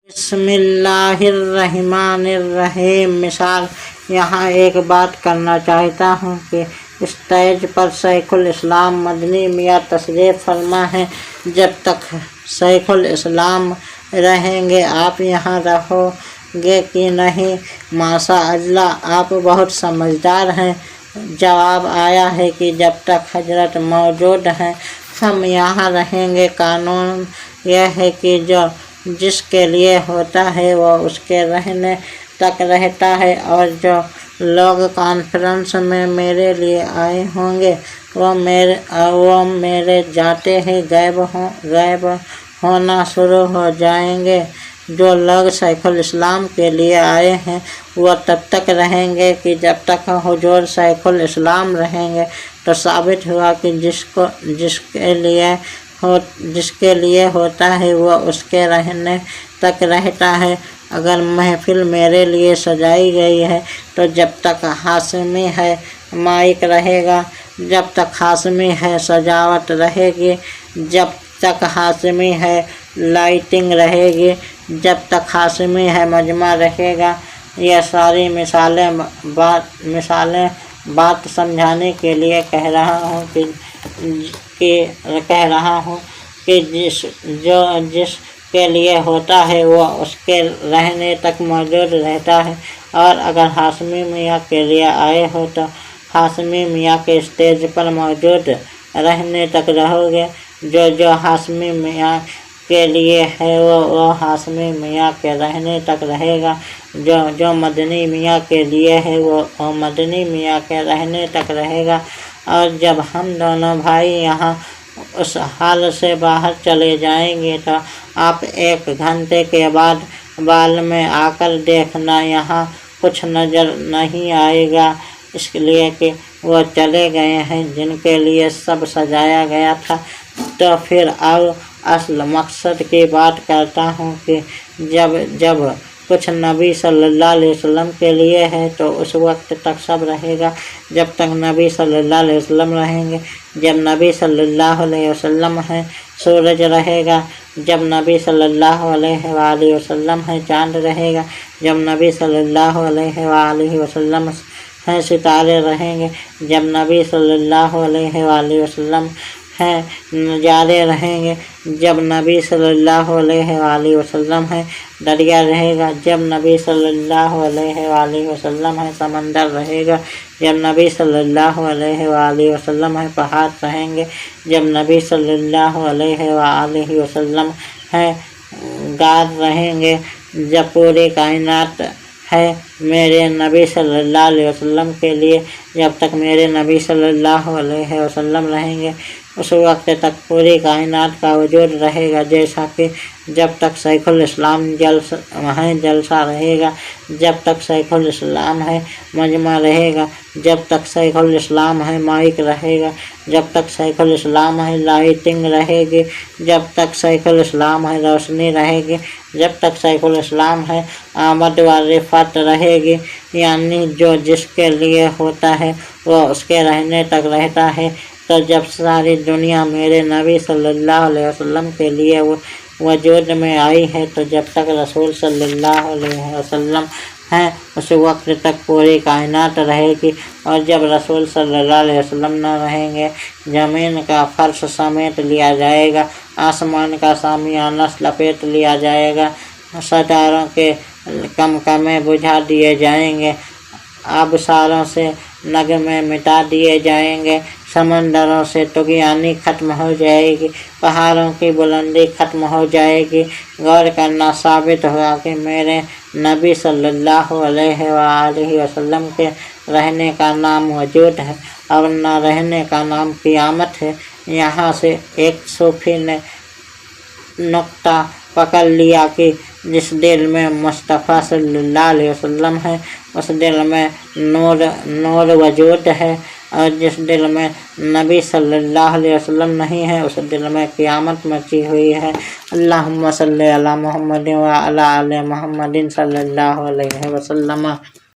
بسم اللہ الرحمن الرحیم۔ مثال، یہاں ایک بات کرنا چاہتا ہوں کہ اسٹیج پر شیخ الاسلام مدنی میاں تشریف فرما ہیں۔ جب تک شیخ الاسلام رہیں گے آپ یہاں رہو گے کہ نہیں؟ ماشاء اللہ، آپ بہت سمجھدار ہیں۔ جواب آیا ہے کہ جب تک حضرت موجود ہیں ہم یہاں رہیں گے۔ قانون یہ ہے کہ جو جس کے لیے ہوتا ہے وہ اس کے رہنے تک رہتا ہے، اور جو لوگ کانفرنس میں میرے لیے آئے ہوں گے وہ میرے جاتے ہی غائب ہونا شروع ہو جائیں گے۔ جو لوگ شیخ الاسلام کے لیے آئے ہیں وہ تب تک رہیں گے کہ جب تک حضور شیخ الاسلام رہیں گے۔ تو ثابت ہوا کہ جس کے لیے ہوتا ہے وہ اس کے رہنے تک رہتا ہے۔ اگر محفل میرے لیے سجائی گئی ہے تو جب تک ہاشمی ہے مائک رہے گا، جب تک ہاشمی ہے سجاوٹ رہے گی، جب تک ہاشمی ہے لائٹنگ رہے گی، جب تک ہاشمی ہے مجمع رہے گا۔ یہ ساری مثالیں بات سمجھانے کے لیے کہہ رہا ہوں کہ جس کے لیے ہوتا ہے وہ اس کے رہنے تک موجود رہتا ہے۔ اور اگر ہاشمی میاں کے لیے آئے ہو تو ہاشمی میاں کے اسٹیج پر موجود رہنے تک رہو گے۔ جو ہاشمی میاں کے لیے ہے وہ ہاشمی میاں کے رہنے تک رہے گا۔ جو مدنی میاں کے لیے ہے وہ مدنی میاں کے رہنے تک رہے گا۔ اور جب ہم دونوں بھائی یہاں اس حال سے باہر چلے جائیں گے تو آپ 1 گھنٹے کے بعد بال میں آ کر دیکھنا، یہاں کچھ نظر نہیں آئے گا، اس لیے کہ وہ چلے گئے ہیں جن کے لیے سب سجایا گیا تھا۔ تو پھر اب اصل مقصد کی بات کرتا ہوں کہ جب کچھ نبی صلی اللہ علیہ وسلم کے لیے ہے تو اس وقت تک سب رہے گا جب تک نبی صلی اللہ علیہ وسلم رہیں گے۔ جب نبی صلی اللہ علیہ وسلم ہیں سورج رہے گا، جب نبی صلی اللہ علیہ وآلہ وسلم ہیں چاند رہے گا، جب نبی صلی اللہ علیہ وآلہ وسلم ہیں ستارے رہیں گے، جب نبی صلی اللہ علیہ وآلہ وسلم ہیں نظارے رہیں گے، جب نبی صلی اللہ علیہ وآلہ وسلم ہیں دریا رہے گا، جب نبی صلی اللہ علیہ وآلہ وسلم ہیں سمندر رہے گا، جب نبی صلی اللہ علیہ وآلہ وسلم ہیں پہاڑ رہیں گے، جب نبی صلی اللہ علیہ وآلہ وسلم ہیں غار رہیں گے، جب پوری کائنات ہے میرے نبی صلی اللہ علیہ وسلم کے لیے، جب تک میرے نبی صلی اللہ علیہ وسلم رہیں گے اس وقت تک پوری کائنات کا وجود رہے گا۔ جیسا کہ جب تک شیخ الاسلام جلسہ رہے گا، جب تک شیخ الاسلام ہے مجمع رہے گا، جب تک شیخ الاسلام ہے مائک رہے گا، جب تک شیخ الاسلام ہے لائٹنگ رہے گی، جب تک شیخ الاسلام ہے روشنی رہے گی، جب تک شیخ الاسلام ہے آمد و رفعت رہے گی۔ یعنی جو جس کے لیے ہوتا ہے وہ اس کے رہنے تک رہتا ہے۔ تو جب ساری دنیا میرے نبی صلی اللہ علیہ وسلم کے لیے وجود میں آئی ہے تو جب تک رسول صلی اللہ علیہ وسلم ہیں اس وقت تک پوری کائنات رہے گی۔ اور جب رسول صلی اللہ علیہ وسلم نہ رہیں گے زمین کا فرش سمیٹ لیا جائے گا، آسمان کا سامیانہ لپیٹ لیا جائے گا، ستاروں کے کمکمے بجھا دیے جائیں گے، آبشاروں سے نغمے مٹا دیے جائیں گے، سمندروں سے طغیانی ختم ہو جائے گی، پہاڑوں کی بلندی ختم ہو جائے گی۔ غور کرنا، ثابت ہوا کہ میرے نبی صلی اللہ علیہ وآلہ وسلم کے رہنے کا نام وجود ہے اور نہ رہنے کا نام قیامت ہے۔ یہاں سے ایک صوفی نے نقطہ پکڑ لیا کہ جس دل میں مصطفیٰ صلی اللہ علیہ وسلم ہے اس دل میں نور وجود ہے، اور جس دل میں نبی صلی اللہ علیہ وسلم نہیں ہے اس دل میں قیامت مچی ہوئی ہے۔ اللہم صلی علی محمد وعلی آل محمد صلی اللہ علیہ وسلم۔